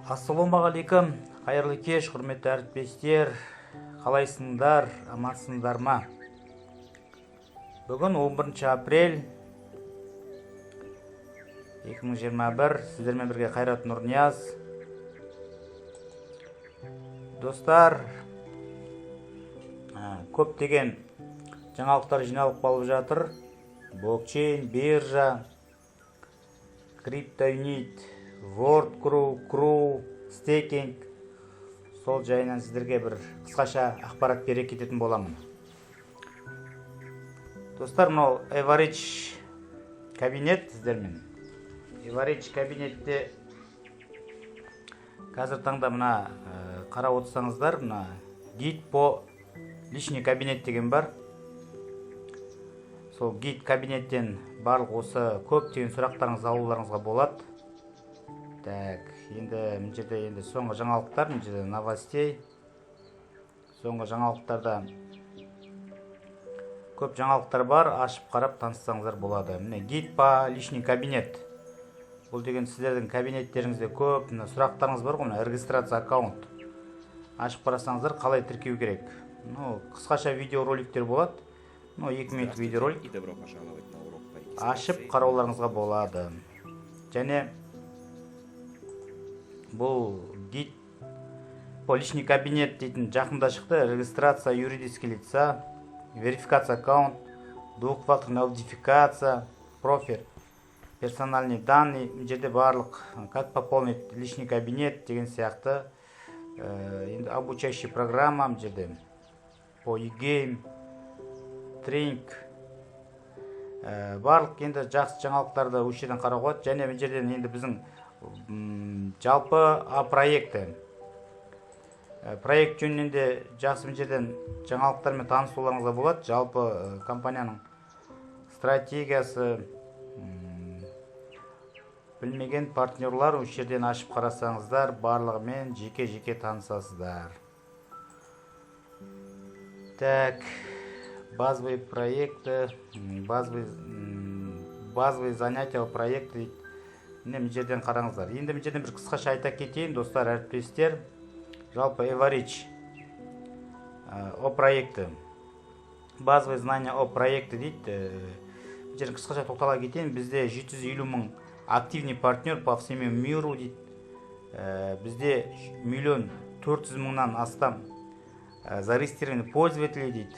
Ассалаумағалейкум, қайырлы кеш, құрметті әріптестер, қалайсыңдар, амансыңдар ма? Бүгін 11 апрель 2021, сіздермен бірге Қайрат Нұрнияз. Достар, көптеген жаңалықтар жиналып қалып жатыр. Блокчейн, биржа, криптоюнит, WordCrew, стейкинг. Сол жайынан сіздерге бір қысқаша ақпарат бере кететін боламын. Достар, мынау Average кабинет сіздермен. Average кабинетте қазір таңда мына қарап отырсаңыздар, мына гид по личный кабинет деген бар. Сол гид кабинеттен барлық осы көптеген сұрақтарыңыз алуларыңызға болады. Так, енді мына жерде соңғы жаңалықтар, мына жерде новостей. Соңғы жаңалықтарда көп жаңалықтар бар, ашып қарап таныссаңыздар болады. Міне гид по личный кабинет. Бұл деген сіздердің кабинеттеріңізде көп сұрақтарыңыз бар ғой, регистрация аккаунт. Ашып қарасаңыздар, қалай тіркеу керек. Қысқаша видеороликтер болады. 2 минут видеоролик. Ашып қарауларыңызға болады. Және бұл гид по личный кабинет дейтін жақында шықты. Регистрация юридические лица, верификация аккаунт, двухфакторная аутентификация, профиль, персональные данные. Жерде барлық как пополнить личный кабинет деген сияқты обучающая программа жерде по e-game, тренинг, барлық енді жақсы жаңалықтарды осы жерден қарауға болады. Және бұл жерден енді біздің жалпы проекті проект жөнінен де жақсы бұл жерден жаңалықтармен танысуларыңызға болады. Жалпы компанияның стратегиясы, білмеген партнерлар осы жерден ашып қарасаңыздар, барлығымен жеке-жеке танысасыздар. Так, базовые проекты, базовые занятия проекты. Міне жерден қараңыздар. Енді жерден бір қысқаша айта кетейін, достар, әріптестер. Жалпы Average о проекты, базовые знания о проекты дейді. Жерден қысқаша тоқтала кетейін. Бізде 750 мың активный партнер по всему миру дейді. Бізде 1 400 000-нан астам зарегистрированный пользователи дейді.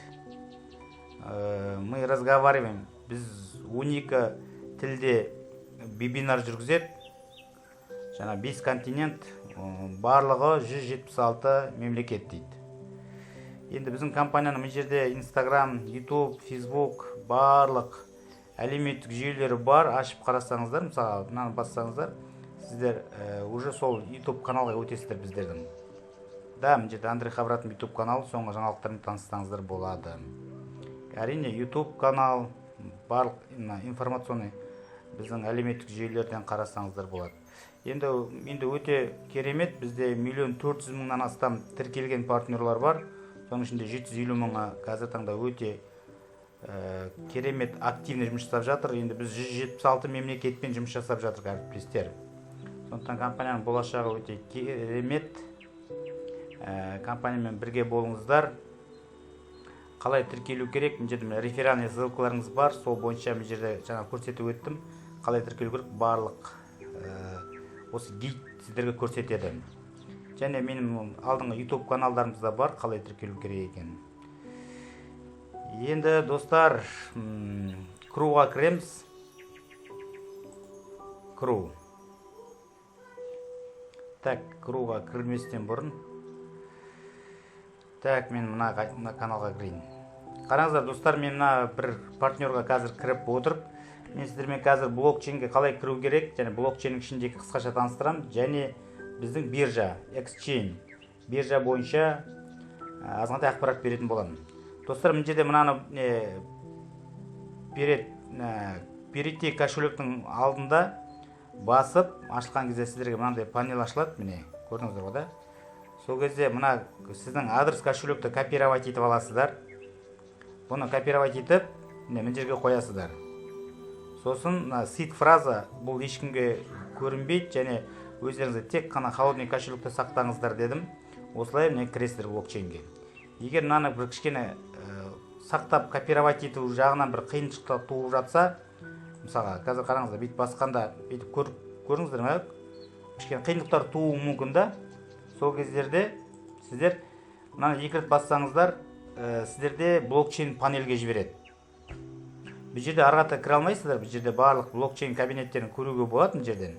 Мы разговариваем, біз 12 тілде вебинар жүргізеді. Жаңа 5 континент, барлығы 176 мемлекет дейді. Енді біздің компанияның бұл жерде Instagram, YouTube, Facebook, барлық әлеуметтік жүйелері бар. Ашып қарасаңыздар, мысалы, мынаны бассаңыздар, сіздер уже сол YouTube каналға өтесіздер біздердің. Да, бұл жерде Андрей Хавраттың YouTube каналы, соңғы жаңалықтармен таныстаңыздар болады. Әрине, YouTube канал, барлық информационный біздің әлеуметтік жүйелерден қарасаңыздар болады. Енді өте керемет, бізде 1 400 000-нан астам тіркелген партнерлар бар. Соның ішінде 750 000-ға қазір таңда өте керемет активный жұмыс жасап жатыр. Енді біз 176 мемлекетпен жұмыс жасап жатыр, әріптестер. Сондықтан компанияның болашағы өте керемет. Компаниямен бірге болыңыздар. Қалай тіркелу керек? Бұл жерде реферальный ссылкаларыңыз бар. Сол бойынша бұл жерде жаңа көрсетіп өттім. Қалай тіркелу керек? Барлық осы гид сіздерге көрсетеді. Және менің алдыңғы YouTube каналдарымызда бар, қалай тіркелу керек екен. Енді достар, Crewға кіреміз. Crew. Так, Crewға кірместен бұрын. Так, мен мына каналға кірейін. Қараңыздар, достар, мен мына бір партнерға қазір кіріп отырып, мен сіздермен қазір блокчейнге қалай кіру керек, және блокчейннің ішіндегі қысқаша таныстырам, және біздің биржа, exchange, биржа бойынша азғантай ақпарат беретін боламын. Достар, мына жерде мынаны перейти кошелектің алдында басып, ашылған кезде сіздерге мынандай панель ашылады, міне, көрдіңіздер ғой да? Сол кезде мына сіздің адрес кошелекті копировать етіп аласыздар. Бұны копировать етіп, мына жерге қоясыздар. Сосын seed фраза бұл ешкімге көрінбейді, және өздеріңізде тек қана холодный кошелекте сақтаңыздар дедім. Осылай міне кіресіздер блокчейнге. Егер мынаны бір кішкене сақтап копировать ету жағынан бір қиыншылықтар туып жатса, мысалға қазір қараңыздар, бүйтіп басқанда бүйтіп көріңіздер ме, кішкене қиындықтар тууы мүмкін да. Сол кездерде сіздер мынаны 2 рет бассаңыздар, сіздерде блокчейн панельге жібереді. Бұл жерде арғата кіре алмайсыздар, бұл жерде барлық блокчейн кабинеттерін көруге болады бұл жерден.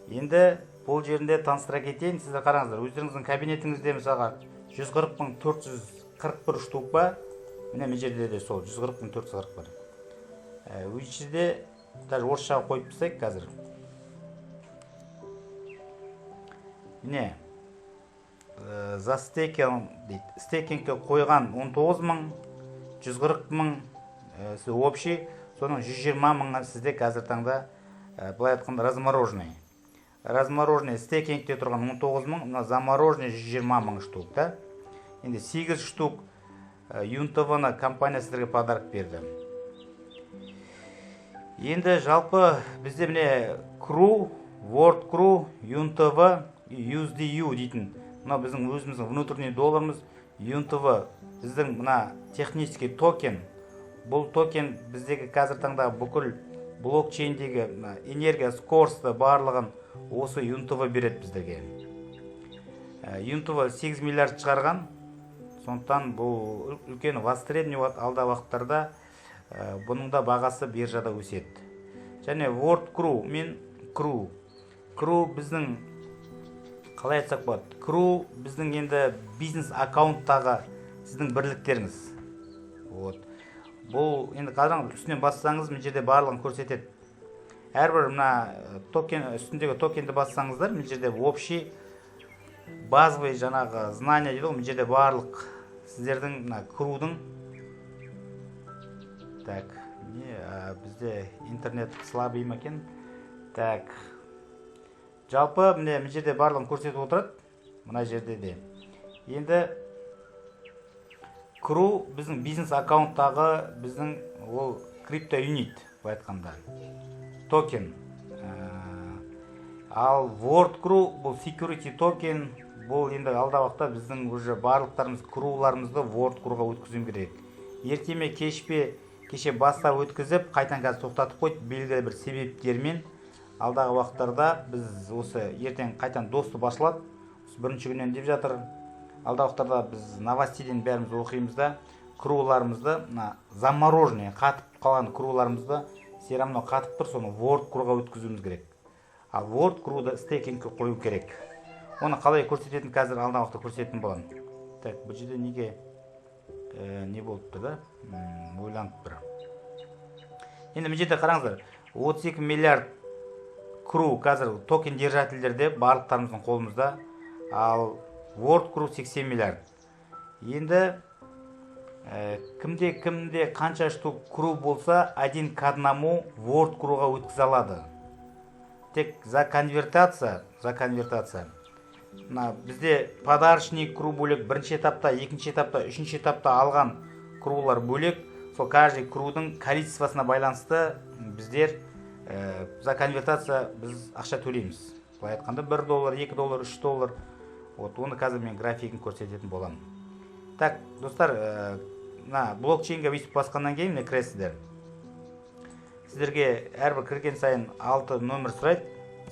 Енді бұл жерінде таныстыра кетейін, сіздер қараңыздар, өздеріңіздің кабинетіңізде мысалға 140.441 штук ба, міне бұл жерде де сол 140.441. Бұл жерде даже орысшаға қойып тастайық қазір. Міне за стейкинг дейді. Стейкингке қойған 19.000, 140.000 общий, соның 120.000 сізде қазір таңда былай айтқанда размороженный. Размороженный стейкингте тұрған 19.000, замороженный 120.000 штук да. Енді 8 штук UNTV-ны компания сіздерге подарок берді. Енді жалпы бізде міне CRU, WorldCRU, UNTV, USDU дейтін. Мына біздің өзіміздің внутренний долларымыз UNTV. Біздің мына технический токен. Бұл токен біздегі қазір таңда бүкіл блокчейндегі энергия скоросты барлығын осы UNTV береді біздерге. UNTV 8 миллиард шығарған. Сондықтан бұл үлкен востребование алда уақыттарда бұның да бағасы биржада өседі. Және WorldCRU мен CRU. CRU біздің қалай айтсақ болады? CRU біздің енді бизнес аккаунттағы сіздің бірліктеріңіз. Бұл енді қараңыз, үстінен бассаңыз, бұл жерде барлығын көрсетеді. Әрбір мына токен үстіндегі токенді бассаңыздар, бұл жерде общий базовый жаңағы знания дейді, бұл жерде барлық сіздердің мына CRU-дің. Так, бізде интернет слабый ма екен? Так. Жалпы міне бұл жерде барлығын көрсетіп отырады. Мына жерде де. Енді CRU біздің бизнес аккаунттағы біздің ол крипто юнит былай айтқанда токен. Ал WorldCRU бұл security токен. Бұл енді алда уақытта біздің уже барлықтарымыз CRU-ларымызды WorldCRU-ға өткізуім керек. Ертеме кеше бастап өткізіп, қайтан қазір тоқтатып қойды белгілі бір себептермен. Алдағы уақыттарда біз осы ертең қайтан доступ ашылады. Бірінші күннен деп жатыр. Алда уақыттарда біз новостиден бәріміз оқимыз да, CRU-ларымызды, замороженный қатып қалған CRU-ларымызды серамно қатып тұр, соны WorldCRU-ға өткізуіміз керек. Ал WorldCRU-ды стейкингке қою керек. Оны қалай көрсететін қазір алда уақытта көрсететін боламын. Так, бұл жерде неге не болыпты да? Ойланып бір. Енді бұл жерде қараңыздар, 32 миллиард CRU қазір токен держательдерде барлықтарымыздың қолымызда. Ал WorldCRU 80 миллиард. Енді кімде қанша штук CRU болса, один к одному WorldCRU-ға өткізе алады. Тек за конвертация. Бізде подарочный CRU бөлек, бірінші этапта, екінші этапта, үшінші этапта алған CRU-лар бөлек. Сол каждый CRU-дің количествосына байланысты біздер за конвертация біз ақша төлейміз. Былай айтқанда $1, $2, $3. Оны қазір мен графигін көрсететін боламын. Так, достар, блокчейнге өйстіп басқаннан кейін кіресіздер. Сіздерге әрбір кірген сайын 6 номер сұрайды.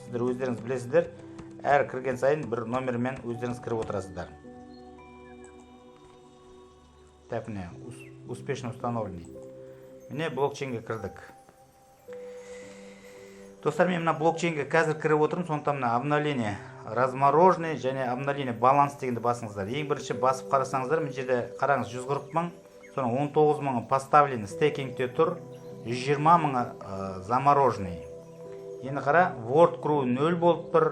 Сіздер өздеріңіз білесіздер. Әр кірген сайын бір номермен өздеріңіз кіріп отырасыздар. Так, міне, успешно установлен. Міне блокчейнге кірдік. Достар, мен мына блокчейнге қазір кіріп отырмын, сондықтан мына обновление размороженный және обновление баланс дегенді басыңыздар. Ең бірінші басып қарасаңыздар, мен жерде қараңыз 140.000, соның 19.000 поставлен стейкингте тұр, 120.000 замороженный. Енді қара, WorldCRU 0 болып тұр,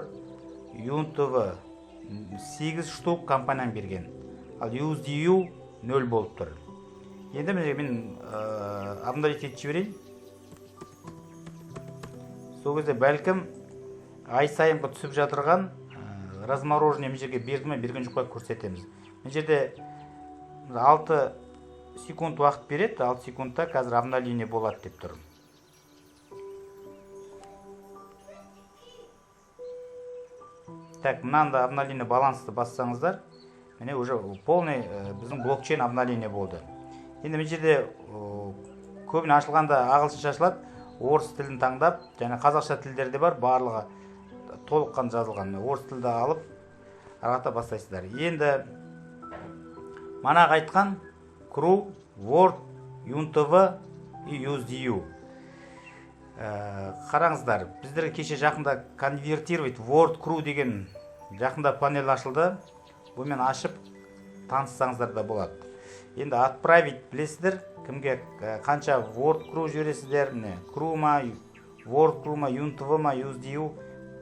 UNTV 8 штук компанияң берген. Ал USDU 0 болып тұр. Енді мен обновлять етіп жіберейін. Сол кезде бәлкім ай сайынғы түсіп жатырған размороженный мен жерге берді ме, берген жоққа көрсетеміз. Мен жерде 6 секунд уақыт береді, 6 секундта қазір обновление болады деп тұр. Так, мынандай обновление балансты бассаңыздар, міне уже полный біздің блокчейн обновление болды. Енді мына жерде көбіне ашылғанда ағылшынша ашылады, орыс тілін таңдап, және қазақша тілдері де бар, барлығы толыққан жазылған. Орыс тілді алып, арақата бастайсыздар. Енді манағы айтқан CRU, Word, UNTV и USDU. Қараңыздар, біздерге кеше жақында конвертировать Word CRU деген жақында панель ашылды. Бұмен ашып таныссаңыздар да болады. Енді отправить білесіздер, кімге қанша Word CRU жібересіздер, CRU ма, Word CRU ма, UNTV ма, USDU,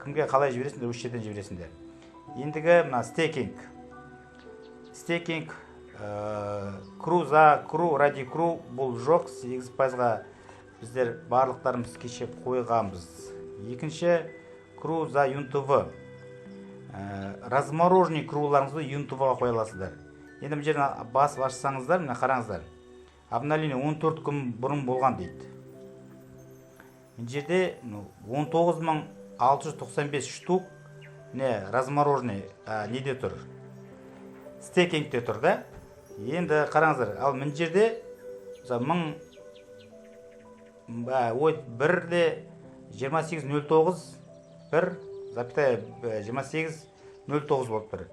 кімге қалай жібересіңдер, осы жерден жібересіңдер. Ендігі мына стейкинг. Стейкинг CRU за CRU, ради CRU бұл жоқ, 8%-ға біздер барлықтарымыз кеше қойғанбыз. Екінші CRU за UNTV. Размороженный CRU-ларыңызды UNTV-ға қоя аласыздар. Енді бұл жерден басып ашсаңыздар, міне қараңыздар. Обновление 14 күн бұрын болған дейді. Бұл жерде 19695 штук размороженный неде тұр? Стейкингте тұр да? Енді қараңыздар, ал бұл жерде 1,2809 1,2809 болып тұр.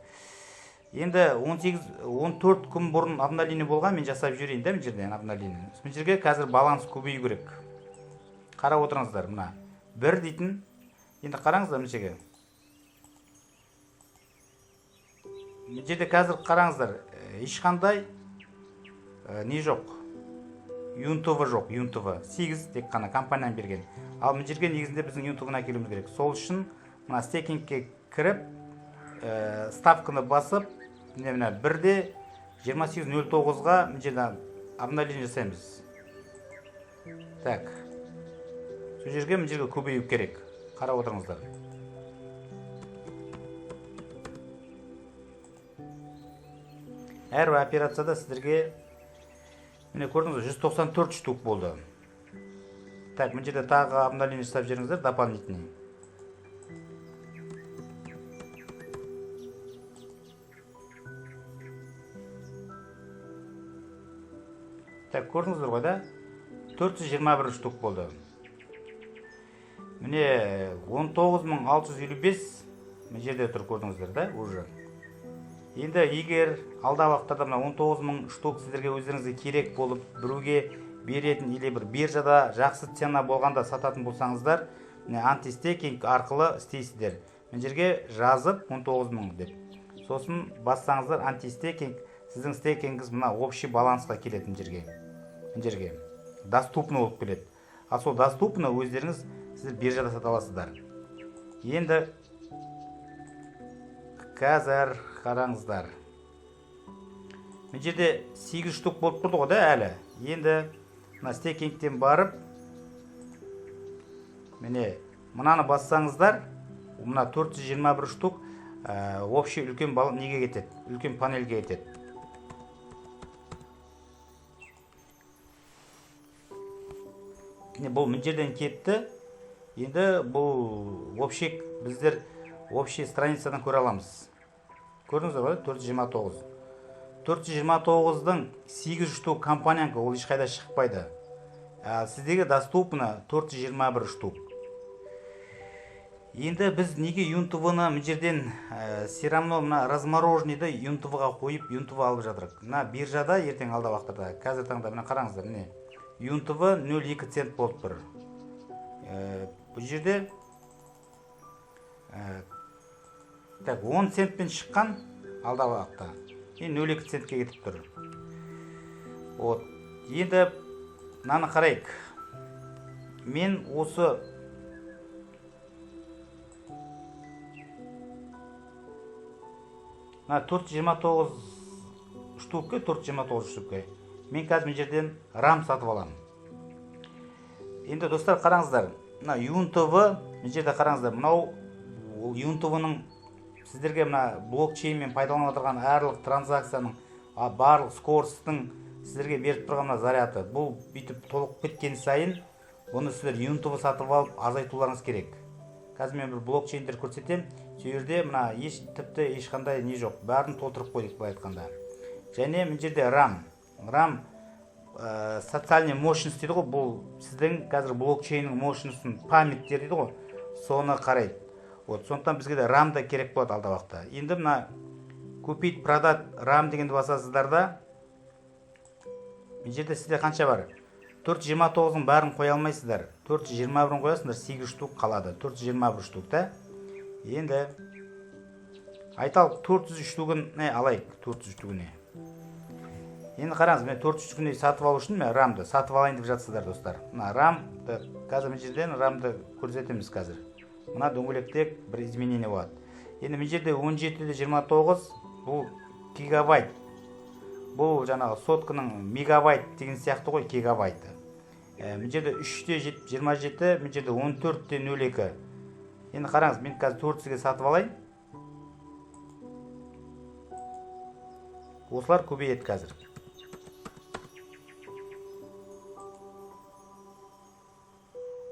Енді 14 күн бұрын обновление болған, мен жасап жүрейін да, бұл жерден обновление. Бұл жерге қазір баланс көбею керек. Қарап отырыңыздар, мына 1 дейтін. Енді қараңыздар бұл жерге. Бұл жерде қазір қараңыздар, ешқандай не жоқ. UNTV жоқ, UNTV 8 тек қана компаниядан берген. Ал бұл жерге негізінде біздің UNTV-ны әкелуіміз керек. Сол үшін мына стейкингке кіріп, ставканы басып, мына 1-де 2809-ға бұл жерден обновление жасаймыз. Так. Сол жерге бұл жерге көбею керек. Қарап отырыңыздар. Әр операцияда сіздерге міне көрдіңіз, 194 штук болды. Так, бұл жерде тағы обновление жасап жеріңіздер, дополнительный. Так, көрдіңіздер ғой да? 421 штук болды. Міне 19655 бұл жерде тұр, көрдіңіздер да, уже. Енді егер алда уақыттарда 19000 штук сіздерге өздеріңізге керек болып біруге беретін или бір биржада жақсы цена болғанда сататын болсаңыздар, антистейкинг арқылы істейсіздер. Бұл жерге жазып 19000 деп. Сосын бассаңыздар антистейкинг, сіздің стейкингіңіз мына общий балансқа келетін жерге. Бұл жерге доступны болып келеді. Ал сол доступны өздеріңіз сіздер биржада сата аласыздар. Енді қазір қараңыздар. Бұл жерде 8 штук болып тұрды ғой да әлі. Енді мына стейкингтен барып, міне мынаны бассаңыздар, мына 421 штук общий үлкен неге кетеді, үлкен панельге кетеді. Бұл жерден кетті. Енді бұл общий біздер общий страницадан көре аламыз. Көрдіңіздер ғой, 429. 429-дың 8 штук компанияңғы ол ешқайда шықпайды. Сіздегі доступны 421 штук. Енді біз неге UNTV-ны бұл жерден все равно размороженныйды UNTV-ға қойып, UNTV алып жатырық. Мына биржада ертең алда уақыттарда, қазір таңда мына қараңыздар, міне UNTV 0,2 цент болып тұр. Бұл жерде 10 центпен шыққан алда уақытта. 0,2 центке кетіп тұр. Енді мынаны қарайық. Мен осы мына 429 штукке, 429 штукке. Мен қазір бұл жерден RAM сатып аламын. Енді достар қараңыздар, мына UNTV, бұл жерде қараңыздар, мынау UNTV-ның сіздерге мына блокчейнмен пайдаланып отырған әрлік транзакцияның барлық скоростың сіздерге беріп тұрған мына заряды. Бұл бүйтіп толық кеткен сайын, оны сіздер UNTV сатып алып азайтуларыңыз керек. Қазір мен бір блокчейндер көрсетем. Сол жерде мына тіпті ешқандай не жоқ, бәрін толтырып қойдық былай айтқанда. Және мына жерде RAM социальный мощность дейді ғой, бұл сіздің қазір блокчейннің мощностын, памяттер дейді ғой, соны қарайды. Вот, сондықтан бізге де RAM да керек болады алда уақытта. Енді мына купить, продать RAM дегенді басасыздар да, мына жерде сізде қанша бар? 429-ның бәрін қоя алмайсыздар. 421-ін қоясыңдар, 8 штук қалады. 421 штук та. Енді айталық 403 штугын алайық, 403 штугыне. Енді қараңыз, мен 403 штугыне сатып алу үшін мен RAM-ды сатып алайын деп жатсыздар, достар. Мына RAM-ды қазір мына жерден RAM-ды көрсетеміз қазір. Мына дөңгелектек бір изменение болады. Енді мына жерде 17,29 бұл гигабайт. Бұл жаңағы сотканың мегабайт деген сияқты ғой, гигабайты. Мына жерде 3,27, мына жерде 14,02. Енді қараңыз, мен қазір 400-ге сатып алайын. Осылар көбейеді қазір.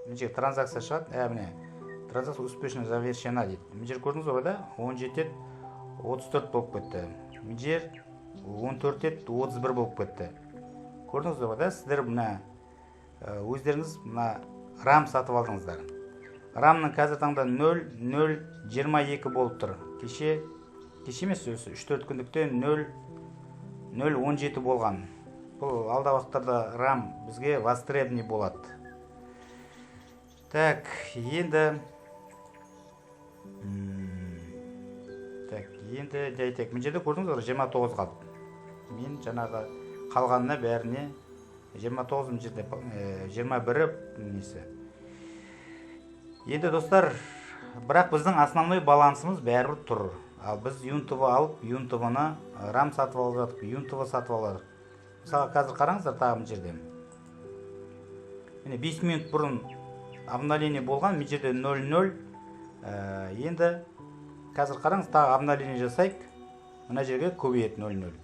Мына жерде транзакция шығады. Міне, транзакция успешно завершена дейді. Мына жерде көрдіңіз ғой да, 17,34 болып кетті. Мына жер 14,31 болып кетті. Көрдіңіз ғой да, сіздер мына өздеріңіз мына RAM сатып алдыңыздар. RAM-ның қазір таңда 0,022 болып тұр. Кеше емес, 3-4 күндікте 0,017 болған. Бұл алда вақыттарда RAM бізге востребованный болады. Так, енді айтайық. Мына жерде көрдіңіз ғой, 29 қалды. Мен жаңағы қалғанына бәріне 29 мына жерде 21 несі. Енді достар, бірақ біздің основной балансымыз бәрібір тұр. Ал біз UNTV алып, UNTV-ны RAM сатып алып жатық, UNTV сатып алып. Мысалы, қазір қараңыздар тағы мына жерде. Міне 5 минут бұрын обновление болған, мына жерде 00. Енді қазір қараңыз, тағы обновление жасайық. Мына жерге көбейеді 00.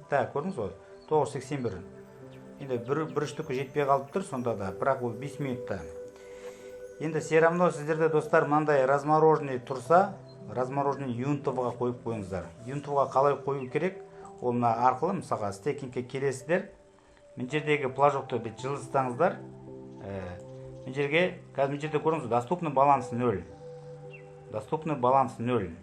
Так, көрдіңіз ғой, 981. Енді бір штукі жетпей қалып тұр, сонда да, бірақ ол 5 минутта. Енді все равно сіздерде, достар, мынандай размороженный тұрса, размороженный UNTV-ға қойып қойыңыздар. UNTV-ға қалай қою керек? Ол мына арқылы, мысалға, стейкингке келесіздер. Мына жердегі пложокты жылыстаңыздар. Мына жерге, қазір мына жерде көріңіз, доступный баланс 0. Доступный баланс 0.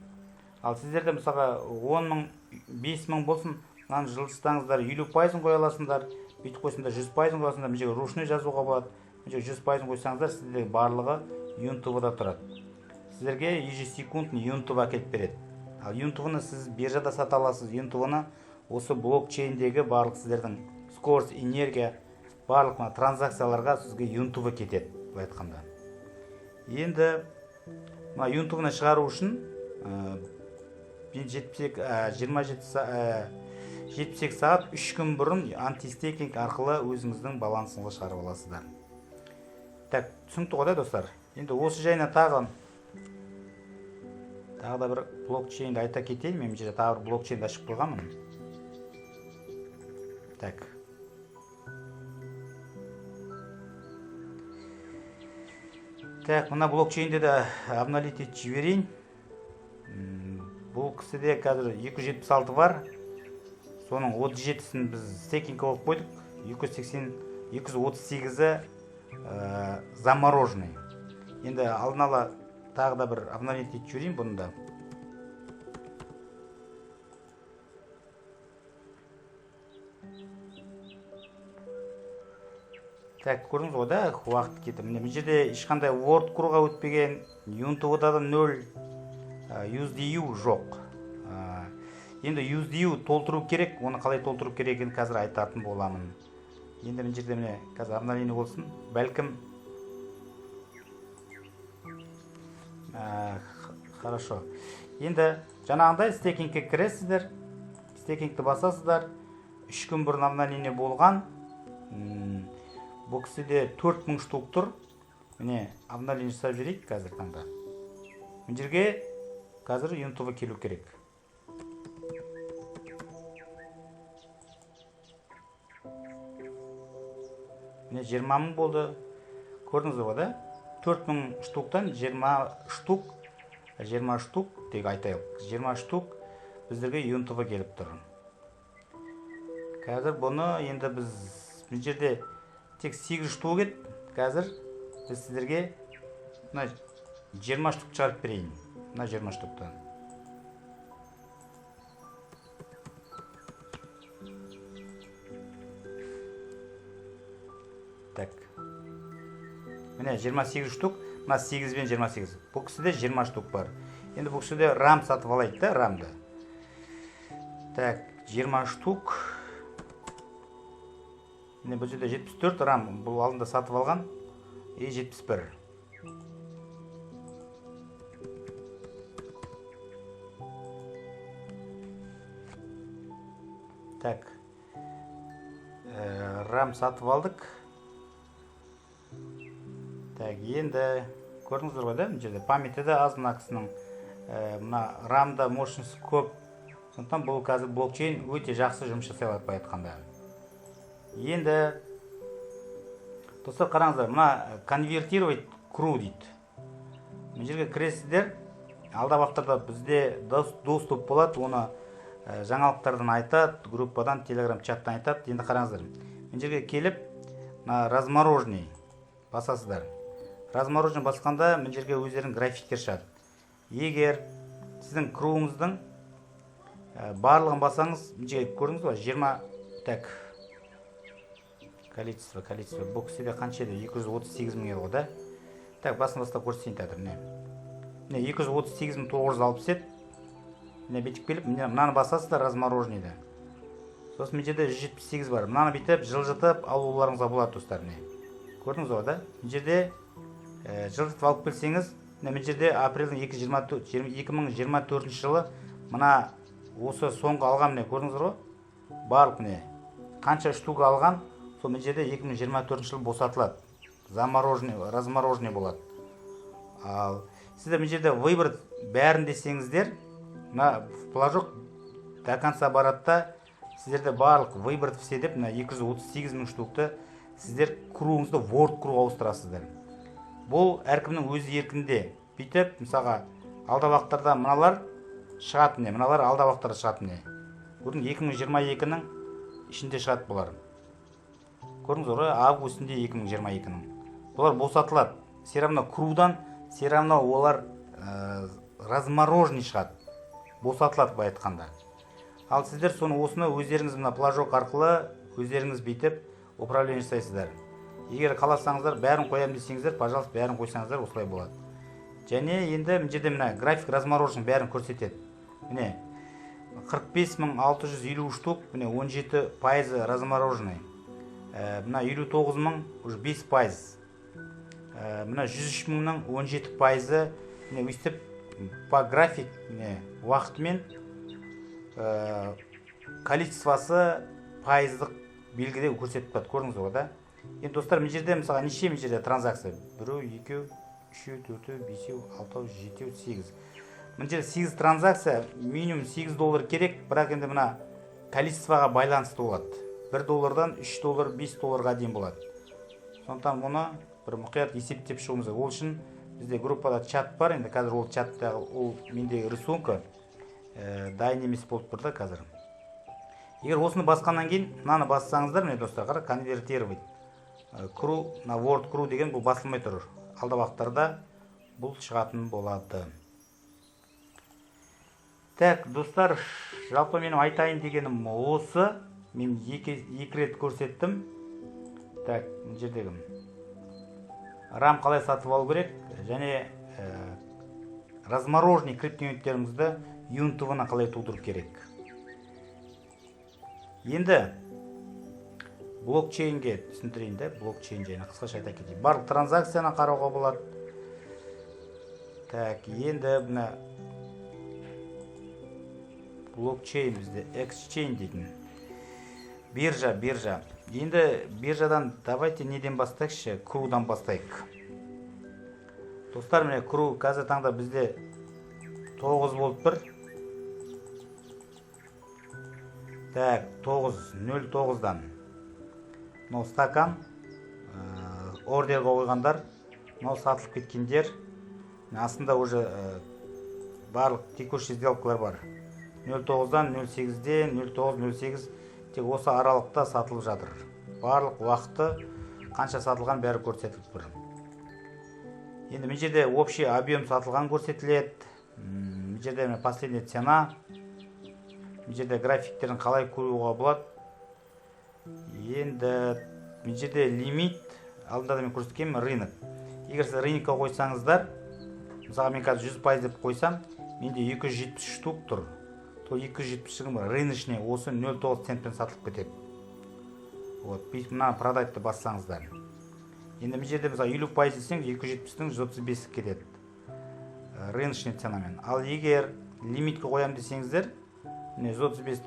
Ал сіздерде, мысалға, 10 мың, 5 мың болсын, мынаны жылыстаңыздар, 50%-ын қоя аласыңдар, бүйтіп қойсаңдар 100%-ын қоясыңдар, мына жерге ручной жазуға болады. Мына жерге 100%-ын қойсаңыздар, сіздерге барлығы UNTV-да тұрады. Сіздерге ежесекундный UNTV әкеліп береді. Ал UNTV-ны сіз биржада сата аласыз. UNTV-ны осы блокчейндегі барлық сіздердің скорость, энергия, барлық транзакцияларға сізге UNTV кетеді, былай айтқанда. Енді UNTV-ны шығару үшін 78 сағат 3 күн бұрын антистейкинг арқылы өзіңіздің балансыңызға шығарып аласыздар. Так, түсінікті ғой да, достар. Енді осы жайына тағы да бір блокчейнді айта кетейін. Мен жерде тағы бір блокчейнді ашып қойғанмын. Так. Так, мына блокчейнде де обновить етіп жіберейін. Бұл кісіде қазір 276 бар. Соның 37-сін біз стейкингке қойып қойдық. 238-і замороженный. Енді алдын ала тағы да бір обновить етіп жіберейін бұны да. Так, көрдіңіз ғой да, уақыт кетті. Мына жерде ешқандай Word құруға өтпеген, UNTV-да да 0 USDU жоқ. Енді USDU толтыру керек, оны қалай толтыру керегін қазір айтатын боламын. Енді мына жерде міне қазір обновление болсын. Бәлкім хорошо. Енді жаңағындай стейкингке кіресіздер, стейкингті басасыздар. 3 күн бұрын обновление болған. Бұл кісіде 4000 штук тұр. Міне обновление жасап жіберейік қазір таңда. Мына жерге қазір UNTV келу керек. міне 20 мың болды. Көрдіңіздер ғой да? 4000 штуктан 20 штук, 20 штук тек айтайық. 20 штук біздерге UNTV келіп тұр. Қазір бұны енді біз бұл жерде тек 8 штук еді. Қазір біз сіздерге 20 штук шығарып берейін. 20 штуктан. Так. Міне 28 штук, 8 бен 28. Бұл кісіде 20 штук бар. Енді бұл кісіде RAM сатып алайды да, RAM-ды. Так, 20 штук. Міне бұл жерде 74 RAM, бұл алдында сатып алған. 71. Так. RAM сатып алдық. Так, енді көрдіңіздер ғой да, мына жерде памяті де аз мына кісінің. Мына RAM-да мощность көп. Сондықтан бұл қазір блокчейн өте жақсы жұмыс жасай алады былай айтқанда. Енді достар қараңыздар, мына конвертировать кру дейді. Мына жерге кіресіздер, алдағы уақытта бізде доступ болады, оны жаңалықтардан айтады, группадан, телеграм чаттан айтады. Енді қараңыздар, мына жерге келіп, размороженный басасыздар. Размороженный басқанда мына жерге өздерінің графиктер шығады. Егер сіздің круыңыздың барлығын басаңыз, мына жерге көрдіңіз ба, 20 так. Количество. Бұл кісіде қанша еді? 238 мың еді ғой да. Так, басын бастап көрсетейін тәдір. Міне 238.960 еді. Міне бетіп келіп, мынаны басасыздар размороженныйды. Сосын мына жерде 178 бар. Мынаны бетіп, жылжытып алуларыңызға болады достар. Көрдіңіз ғой да? Мына жерде жылжытып алып келсеңіз, мына жерде апрелдің 2024 жылы мына осы соңғы алған, міне көрдіңіздер ғой? Барлық міне қанша штук алған, сол мына жерде 2024 жылы босатылады. Размороженный болады. Ал сіздер мына жерде выбрать бәрін десеңіздер, мына флажок до конца баратта сіздерде барлық выбрать все деп, мына 238 мың штукты сіздер круыңызды word круға ауыстырасыздар. Бұл әркімнің өз еркінде. Бүйтіп, мысалға, алда уақыттарда мыналар шығады, мыналар алда уақыттарда шығады. Көрдің 2022-ның ішінде шығады бұлар. Көрдіңіз ғой, августінде 2022-ның. Бұлар босатылады. Все равно крудан, все равно олар размороженный шығады. Босатылады былай айтқанда. Ал сіздер соны осыны өздеріңіз мына флажок арқылы өздеріңіз бүйтіп управление жасайсыздар. Егер қаласаңыздар, бәрін қоямын десеңіздер, пожалуйста, бәрін қойсаңыздар, осылай болады. Және енді мына жерде мына график размороженный бәрін көрсетеді. Міне 45.650 штук, міне 17% размороженный. Мына 59.000 уже 5%. Мына 103.000-ның 17%. Міне өйстіп по график уақытымен количествосы пайыздық белгіде көрсетіп тұрады. Көрдіңіз ғой да? Енді достар, мына жерде мысалға неше мына жерде транзакция? 1, 2, 3, 4, 5, 6, 7, 8. Мына жерде 8 транзакция, минимум $8 керек, бірақ енді мына количествоға байланысты болады. $1-дан $3, $5-ға дейін болады. Сондықтан мұны бір мұқият есептеп шығуымыз. Ол үшін бізде группада чат бар. Енді қазір ол чаттағы ол мендегі рисунка дайын емес болып тұр да қазір. Егер осыны басқаннан кейін, мынаны бассаңыздар, міне достар, қара конвертировать. Кру на word кру деген бұл басылмай тұр. Алда уақыттарда бұл шығатын болады. Так, достар, жалпы менің айтайын дегенім осы. Мен екі рет көрсеттім. Так, мына жердегі RAM қалай сатып алу керек, және размороженный криптоүнеттеріңізді UNTV-на қалай тудыру керек. Енді блокчейнге түсіндірейін де, блокчейн жайына қысқаша айта кетейін. Барлық транзакцияны қарауға болады. Так, енді мына блокчейн бізде exchange дейтін. Биржа. Енді биржадан давайте неден бастайықшы? Крудан бастайық. Достар, міне кру қазір таңда бізде 9 болып бір. Так, 9.09-дан. Но стакан ордерға қойғандар, мынау сатылып кеткендер, астында уже барлық текущий сделкалар бар. 09-дан 08-ден 09-08 тек осы аралықта сатылып жатыр. Барлық уақыты қанша сатылған бәрі көрсетіліп тұр. Енді мына жерде общий объем сатылған көрсетіледі. Мына жерде последняя цена. Мына жерде графиктерін қалай көруге болады. Енді мына жерде лимит, алдында да мен көрсеткенмін, рынок. Егер сіз рынокқа қойсаңыздар, мысалы мен қазір 100% деп қойсам, менде 270 штук тұр. То 270 рыночный осы 0,9 центпен сатылып кетеді. Вот, мына продайтты бассаңыздар. Енді мына жерде мысалы 50% десең, 270-дің 135 кетеді. Рыночный ценамен. Ал егер лимитке қоям десеңіздер, 135,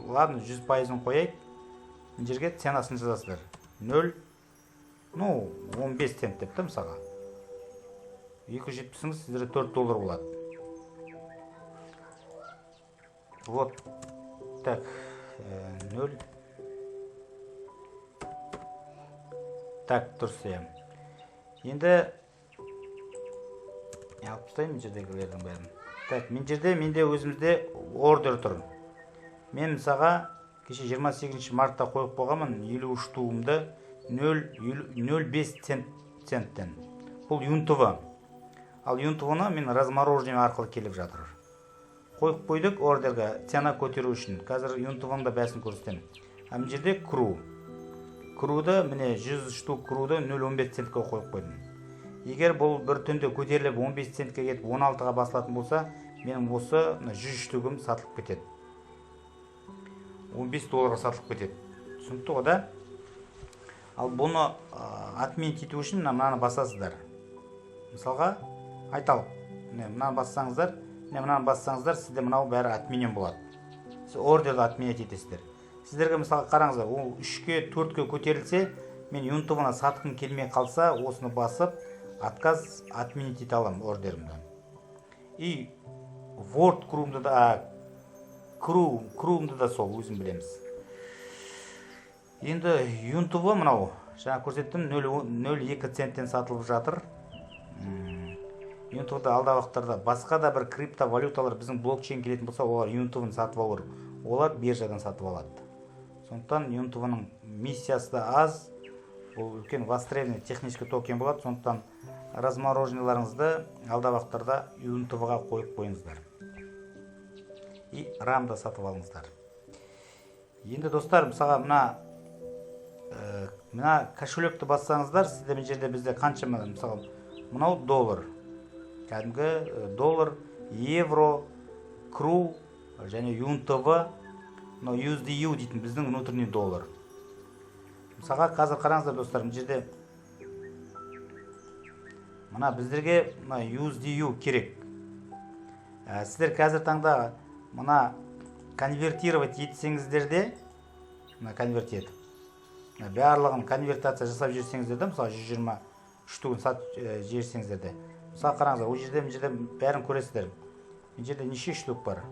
ладно, 100%-ын қояйық. Мына жерге ценасын жазасыздар. 0, 15 цент депті мысалға. 270-іңіз сіздерге $4 болады. Вот, так, 0. Так, тұрсы. Енді, алып тұстайым мен жердегілердің бәрін. Так, менде өзімізде ордер тұр. Мен мысаға кеше 28 мартта қойып қойғанмын 50 штуымды 0,05 центтен. Бұл юнтовы. Ал юнтовыны мен разморожение арқылы келіп жатыр. Қойып қойдық ордерға цена көтеру үшін. Қазір юнтовымда бәсін көрсетемін. Мына жерде кру. Круды, міне 100 штук круды 0,15 центке қойып қойдым. Егер бұл бір түнде көтеріліп 15 центке кетіп 16-ға басылатын болса, менің осы 100 штугым сатылып кетеді. $15 сатылып кетеді. Түсінікті ғой да? Ал бұны отменить ету үшін мынаны басасыздар. Мысалға айталық. Мынаны бассаңыздар, сізде мынау бәрі отменен болады. Сіз ордерді отменять етесіздер. Сіздерге мысалға қараңыздар, ол 3-ке, 4-ке көтерілсе, мен юнтовына сатқым келмей қалса, осыны басып, отказ отменить ете алам ордерімді. И Word крумды да, крумды да сол, өзім білеміз. Енді юнтовы мынау, жаңа көрсеттім, 0,2 центтен сатылып жатыр. Юнтовды алдағы уақыттарда басқа да бір криптовалюталар біздің блокчейн келетін болса, олар юнтовын сатып алыр. Олар биржадан сатып алады. Сондықтан юнтовының миссиясы да аз, бұл үлкен востребованный технический токен болады. Сондықтан размороженияларыңызды алдағы уақыттарда юнтовыға қойып қойыңыздар. И рамда сатып алыңыздар. Енді достар, мысалға мына кошелекті бассаңыздар, сізде мына жерде бізде қаншама, мысалы, мынау доллар. Кәдімгі доллар, евро, кру және юнтовы, USDU дейтін біздің внутренний доллар. Мысалға қазір қараңыздар достар, мына жерде мына біздерге USDU керек. Сіздер қазір таңда мына конвертировать етсеңіздерде, конверт етіп, барлығын конвертация жасап жерсеңіздерде, мысалы 120 штугын сат жерсеңіздерде, мысалы қараңыздар, ол жерде бәрін көресіздер. Мен жерде неше штук бар?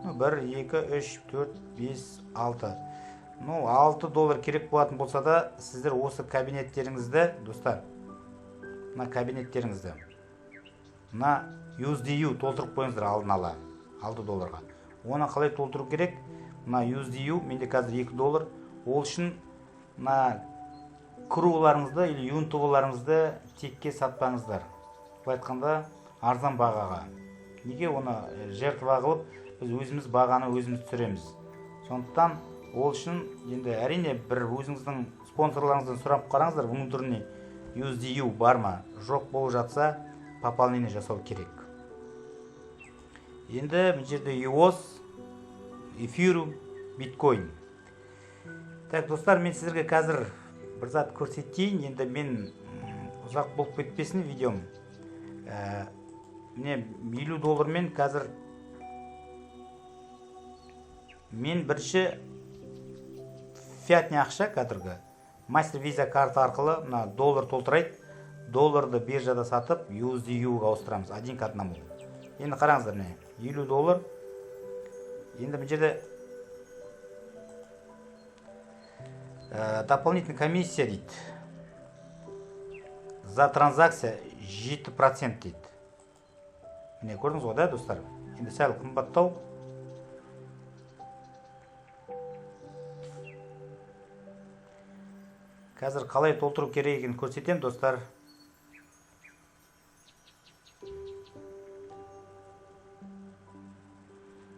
1, 2, 3, 4, 5, 6. $6 керек болатын болса да, сіздер осы кабинеттеріңізді, достар, мына кабинеттеріңізді, мына USDU толтырып қойыңыздар алдын ала, $6-ға. Оны қалай толтыру керек? Мына USDU, менде қазір $2. Ол үшін мына круларыңызды или юнтовыларыңызды текке сатпаңыздар. Бұл айтқанда арзан бағаға. Неге оны жертва қылып, біз өзіміз бағаны өзіміз түсіреміз. Сондықтан ол үшін енді әрине бір өзіңіздің спонсорларыңыздан сұрап қараңыздар, внутренний USDU бар ма? Жоқ болып жатса, пополнение жасау керек. Енді бұл жерде EOS, Ethereum, биткоин. Так, достар, мен сіздерге қазір бір зат көрсетейін. Енді мен ұзақ болып кетпесін видеом. Міне $50 мен қазір мен бірінші фиатный ақша қазіргі мастер виза карта арқылы доллар толтырайды. Долларды биржада сатып USDU-ға ауыстырамыз. Один к одному. Енді қараңыздар, міне $50. Енді бұл жерде дополнительная комиссия дейді. за транзакция 7% дейді. Міне көрдіңіз ғой да, достар? Енді сәл қымбаттау. Қазір қалай толтыру керек екенін көрсетем, достар.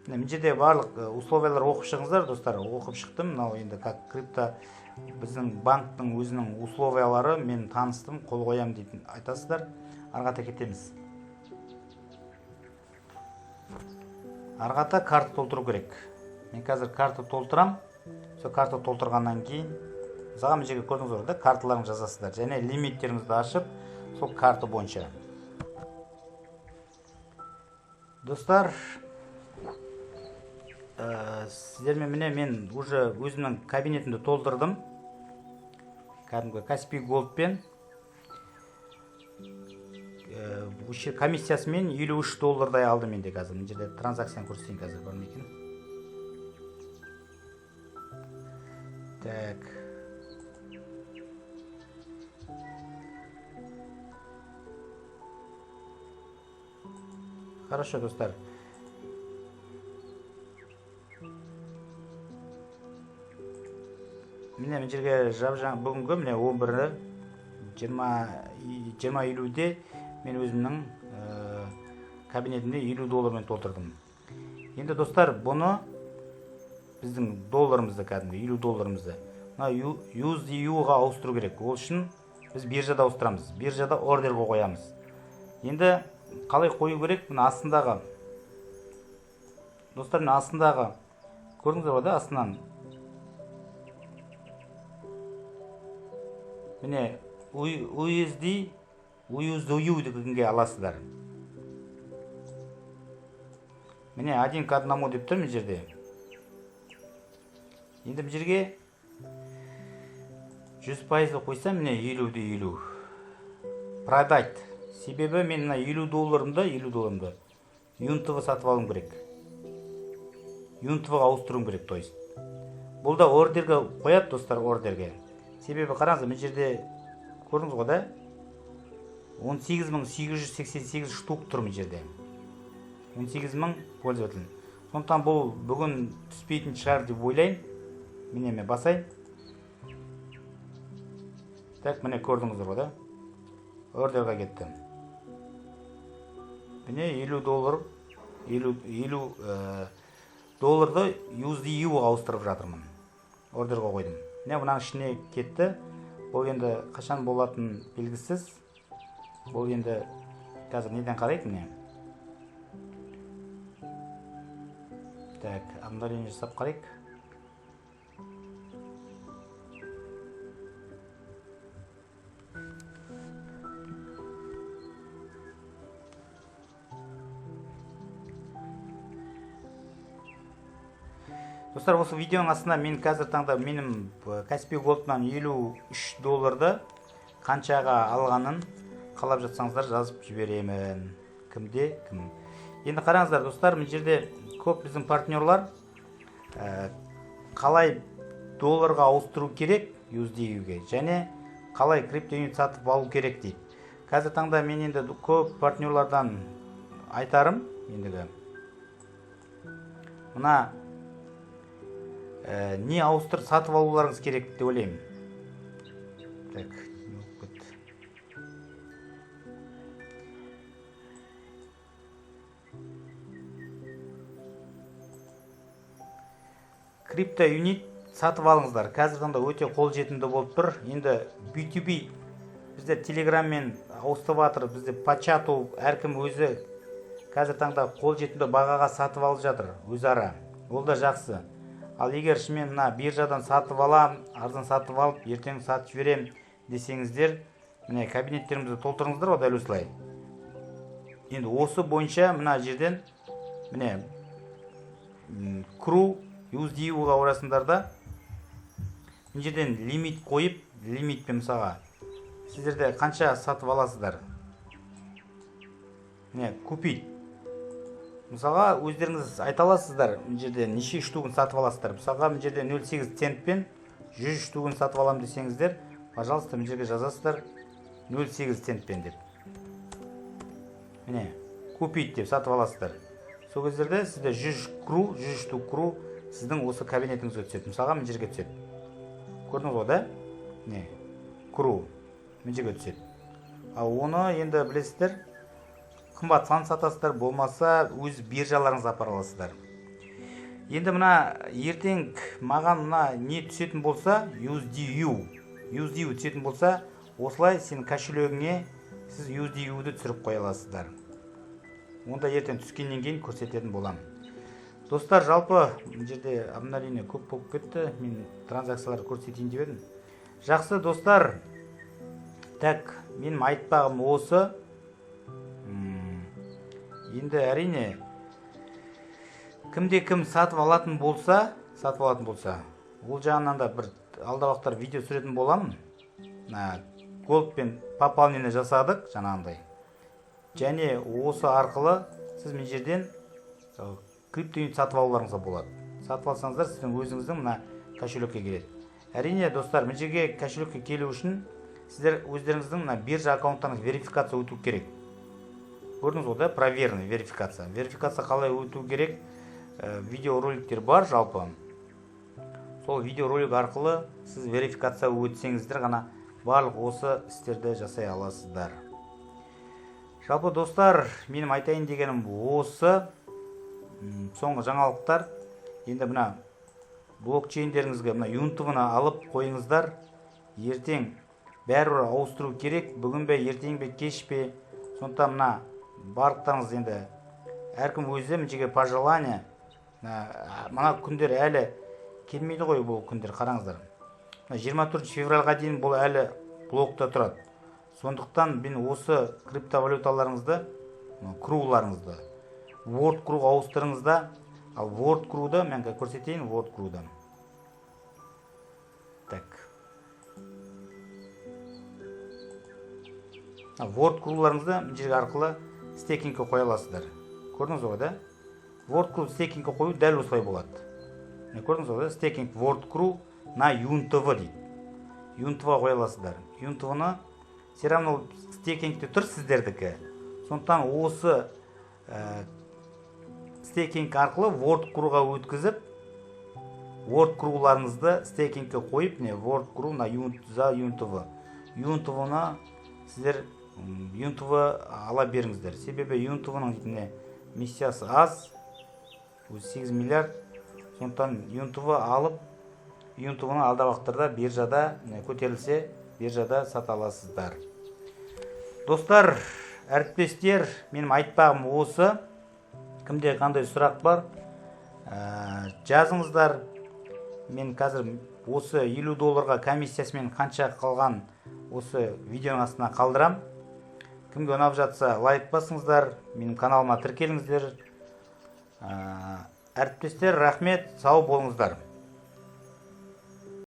Мына жерде барлық условиялар оқып шығыңыздар, достар. Оқып шықтым. Мынау енді как крипто біздің банктың өзінің условиялары, мен таныстым, қол қоям дейтін айтасыздар. Арғата кетеміз. Арғата карта толтыру керек. Мен қазір карта толтырам. Сол карта толтырғаннан кейін мысалға мына жерге көрдіңіздер да, карталарыңызды жазасыздар. Және лимиттеріңізді ашып, сол карта бойынша. Достар, сіздермен міне мен уже өзімнің кабинетімді толтырдым. Кәдімгі Каспий Голдпен. Комиссиясымен $53 алдым менде қазір. Мына жерде транзакцияны көрсетейін қазір бар ма екен. Так. Хорошо, достар. Міне мен жерге жап-жаңа бүгінгі міне 11-і 20:50-де мен өзімнің кабинетімде $50 толтырдым. Енді достар, бұны біздің долларымызды кәдімгі $50-ымызды USD-ға ауыстыру керек. Ол үшін біз биржада ауыстырамыз. Биржада ордерге қоямыз. Енді қалай қою керек? Мына астындағы. Достар, мына астындағы. Көрдіңіздер ғой да, астынан. Міне USD, USDU дегенге аласыздар. Міне 1 к 1 деп тұр мына жерде. Енді бұл жерге 100% қойсам, міне 50-50. Продать. Себебі мен $50 юнтовы сатып алым керек. Юнтовыға ауыстыруым керек, то есть. Бұл да ордерге қояды, достар, ордерге. Себебі қараңыз, мына жерде көрдіңіз ғой да? 18.888 штук тұр мына жерде. 18.000 пользователь. Сондықтан бұл бүгін түспейтін шығар деп ойлайын. Міне мен басайын. Так, міне көрдіңіздер ғой да? Ордерға кетті. Міне $50 USD-ға ауыстырып жатырмын. Ордерға қойдым. Міне бұның ішіне кетті. Бұл енді қашан болатын белгісіз. Бұл енді қазір неден қарайық міне. Так, обновление жасап қарайық. Достар, осы видеоның астына мен қазір таңда менің Каспий Голдтан $53-ды қаншаға алғанын қалап жатсаңыздар жазып жіберемін. Кімде? Кім? Енді қараңыздар, достар, бұл жерде көп біздің партнерлар қалай долларға ауыстыру керек USD-ге және қалай криптоюнит сатып алу керек дейді. Қазір таңда мен енді көп партнерлардан айтарым, ендігі. Мына не ауыстыр сатып алуларыңыз керек деп ойлаймын. Так, крипто юнит сатып алыңыздар. Қазір таңда өте қолжетімді болып тұр. Енді B2B бізде Telegram-мен ауыстырып жатыр, бізде Пачату әркім өзі қазір таңда қолжетімді бағаға сатып алып жатыр өзара. Ол да жақсы. Ал егер шынымен мына биржадан сатып алам, арзан сатып алып, ертең сатып жіберем десеңіздер, міне кабинеттерімізді толтырыңыздар ғой дәл осылай. Енді осы бойынша мына жерден міне CRU USD-ға орасыңдар да. Мына жерден лимит қойып, лимитпен мысалға сіздерде қанша сатып аласыздар. Міне купить. Мысалға өздеріңіз айта аласыздар, мына жерде неше штугын сатып аласыздар. Мысалға мына жерде 0.8 центпен 100 штугын сатып алам десеңіздер, пожалуйста, мына жерге жазасыздар. 0,8 центпен деп. Міне, купить деп сатып аласыздар. Сол кездерде сізде 100 штук кру сіздің осы кабинетіңізге түседі. Мысалға мына жерге түседі. Көрдіңіз ғой, да? Не? Кру мына жерге түседі. Ал оны енді білесіздер, қымбатхан сатасыздар, болмаса өз биржаларыңызға апара аласыздар. Енді мына ертең маған мына не түсетін болса, USDU түсетін болса, осылай сенің кошелегіңе сіз USDU-ді түсіріп қоя аласыздар. Онда ертең түскеннен кейін көрсететін болам. Достар, жалпы бұл жерде обновление көп болып кетті. Мен транзакцияларды көрсетейін деп едім. Жақсы достар. Так, менің айтпағым осы. Енді әрине кімде-кім сатып алатын болса, ол жағынан да бір алда уақыттар видео түсіретін боламын. Голдпен пополнение жасадық жаңағындай. Және осы арқылы сіз мен жерден криптоинвест сатып алуларыңызға болады. Сатып алсаңыздар, сіздің өзіңіздің мына кошелекке келеді. Әрине, достар, мен жерге кошелекке келу үшін сіздер өздеріңіздің мына биржа аккаунттарыңыз верификация өту керек. Көрдіңіз ғой, да? Проверенный верификация. Верификация қалай өту керек? Видеороликтер бар жалпы. Сол видеоролик арқылы сіз верификация өтсеңіздер ғана барлық осы істерді жасай аласыздар. Жалпы достар, менің айтайын дегенім осы. Соңғы жаңалықтар. Енді мына блокчейндеріңізге мына юнтуны алып қойыңыздар. Ертең бәрібір ауыстыру керек. Бүгін бе, ертең бе, кеш пе. Сондықтан мына барлықтарыңыз енді әркім өзі мінжеге пожелание. Мына күндер әлі келмейді ғой, бұл күндер, қараңыздар. 24 февральға дейін бұл әлі блокта тұрады. Сондықтан мен осы криптовалюталарыңызды, круларыңызды World Crew ауыстырыңызда, ал World Crew'да мен көрсетейін World Crew'да. Так. World Crew'ларыңызды жерге арқылы стейкингке қоя аласыздар. Көрдіңіз ғой, да? World Crew стейкингке қою дәл осылай болады. Көрдіңіз ғой, да? Стейкинг World Crew на UNTV дейді. UNTV қоя аласыздар. UNTV-ны все равно стейкингте тұр сіздердікі. Сондықтан осы стейкинг арқылы World Crew-ға өткізіп, World Crew-ларыңызды стейкингке қойып, World Crew на UNTV. UNTV-ны сіздер UNTV ала беріңіздер. Себебі UNTV-ның миссиясы аз, 8 миллиард. Сондықтан UNTV алып, UNTV-ны алда уақыттарда биржада көтерілсе, биржада сата аласыздар. Достар, әріптестер, менің айтпағым осы. Кімде қандай сұрақ бар, жазыңыздар. Мен қазір осы $50 комиссиясымен қанша қалған осы видеоның астына қалдырам. Кімге ұнап жатса лайк басыңыздар, менің каналыма тіркеліңіздер. Әріптестер, рахмет, сау болыңыздар.